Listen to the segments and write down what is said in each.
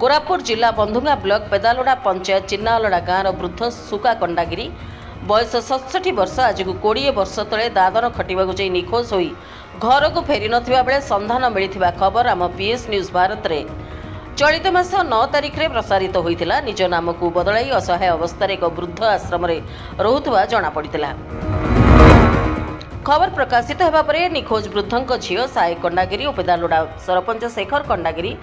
कोरापुट जिला बंधुगा ब्लॉक पेदालोड़ा पंचायत चिन्नालड़ा गाँव वृद्ध सुका कंडागिरी बयस 67 वर्ष आज को 20 वर्ष तले दादन खटिबा जाई निखोज होई घर को फेरी नथिबा बेले संधान मिलिथिबा खबर आम पीएस न्यूज भारत रे चलित मास 9 तारिख रे प्रसारित होइतिला। निज नाम को बदलाई असहाय अवस्था एक वृद्ध आश्रम रे रहुतबा जना पड़ितिला। खबर प्रकाशित होगा पर निखोज वृद्धों झील साई कंडागिरी और पेदालोड़ा सरपंच शेखर कंडागिरी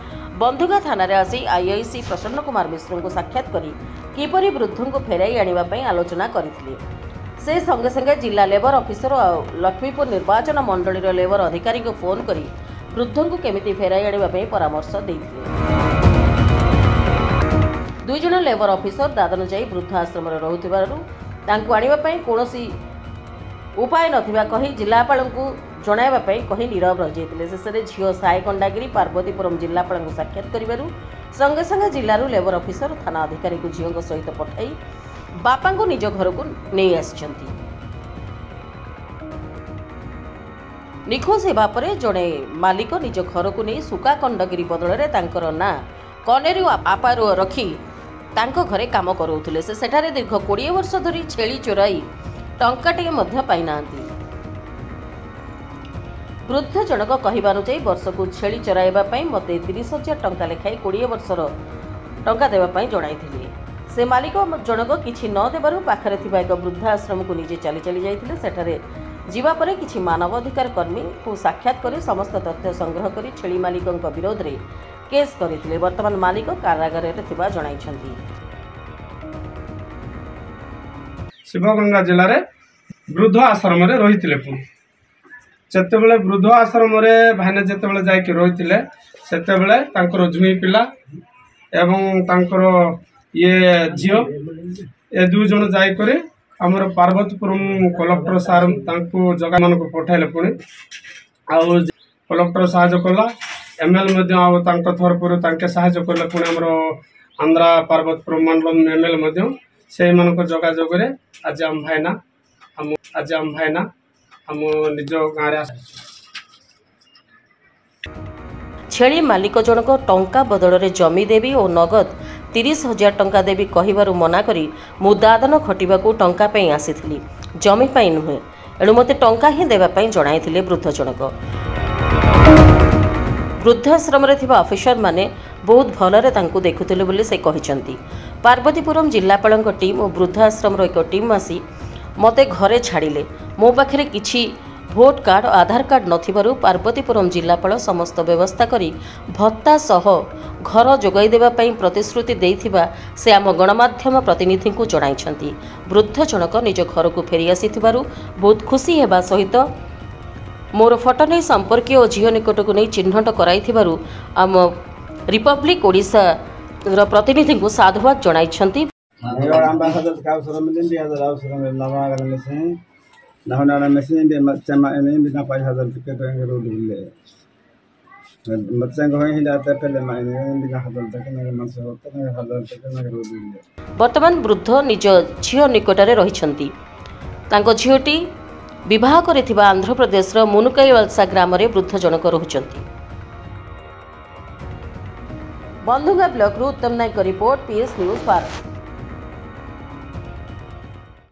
बंधुगा थाना आसी आईआईसी प्रसन्न कुमार मिश्र को साक्षात करी किपरि वृद्धों को फेराई आने आलोचना करथिले। से संगे संगे जिला लेबर ऑफिसर और लक्ष्मीपुर निर्वाचन मंडली लेबर अधिकारी को फोन करी वृद्धों को केमिति फेराई आने परामर्श देथिले। दुई जन लेबर ऑफिसर दादन जाई वृद्ध आश्रम रहुथिबारु तांको आनिबा पई कोनोसी उपाय नथिबा कही जिलापाल को जणाइबा पई कही नीरव रहि जाइतिले। शेषे झील साई कंडागिरी पार्वतीपुरम जिलापाल को साक्षात करिबारु संगे संगे जिल्लारू लेबर ऑफिसर थाना अधिकारी को झील सहित पठाई बापा को निज घर को नहीं आसिछंती। निखोज हेबा परे जणे मालिक निज घर को नहीं सुका कंडगिरी बदल रे तांकर ना कनेरु आपारो रखी तांको घरे काम करूथिले। से सेठारे दीर्घ 20 वर्ष धरी छेली चोराई टंकाटे मध्य पाई नांती। वृद्ध जनक कहिबानुଯାयी वर्ष को छेली चराइबा पई मते 30,000 टंका लेखाई 20 वर्षर टंका देबा पई जणाइथिले। से मालिक जनक किछि न देबारु पाखरे थिबा एक वृद्धाश्रम को निजे चली चली जाइथिले। सेठारे जीवा परे किछि मानवाधिकार कर्मी को साक्षात करी समस्त तथ्य संग्रह करी छेली मालिकक विरोध रे केस करिथिले। वर्तमान मालिक कारागार रे थिबा जणाइछंती। शिवगंगा जिले में वृद्ध आश्रम रही जितेबले वृद्ध आश्रम भाईने जितेबले जाकि रही जुई पिला एवं तांकर ये झील ए दुई जन जाकर आमर पार्वतीपुरम कलेक्टर सार जगह मान पठाइले पुणी आउ कलेक्टर साहाय्य कला एमएल तरफ साहाय्य कले पुणी आमर आंध्रा पार्वतीपुरम मंडलम एमएल से जोगाजोग आज आम भाईना हम निज गाँव छेली मालिक जनक टंका बदल में जमी देवी और नगद 30,000 टंका देवी कहिबारु मना करी मु दादन खटिबाकू टंका पई आसीथिली जमी पई नुहे एणु मते टंका ही देबा पई जणाइथिले वृद्ध जनक। वृद्धाश्रम रे थिबा ऑफिसर माने बहुत भलरे तांकू देखुथिले बोली से कहिसंती। पार्वतीपुरम जिलापाल टीम और वृद्धाश्रम एक टीम आसी मते घरे छाड़िले। मो पाखरे किछि भोट कार्ड और आधार कार्ड नथिबारु पार्वतीपुरम जिलापाल समस्त व्यवस्था करी भत्ता सह घर जोगाई देबा पई प्रतिश्रुति देइथिबा से आम गणमाध्यम प्रतिनिधि को जणाइछंती। वृद्ध जनक निज घर को फेरी आसीथिबारु बहुत खुशी हेबा सहित मोर फोटो नहीं संपर्क और झील निकट को नहीं चिन्हट कराइथिबारु आम रिपब्लिक ओडिशा प्रतिनिधि को साधुवाद जणाइछंती। वर्तमान वृद्ध निज झील निकटरे रहिछंती। तांको झीलटी विवाह करिथिबा आंध्र प्रदेश मुनुकाईवलसा ग्राम रे वृद्ध जनक रहुछंती। बंधुगा ब्लॉक उत्तम नायक रिपोर्ट पीएस न्यूज भारत।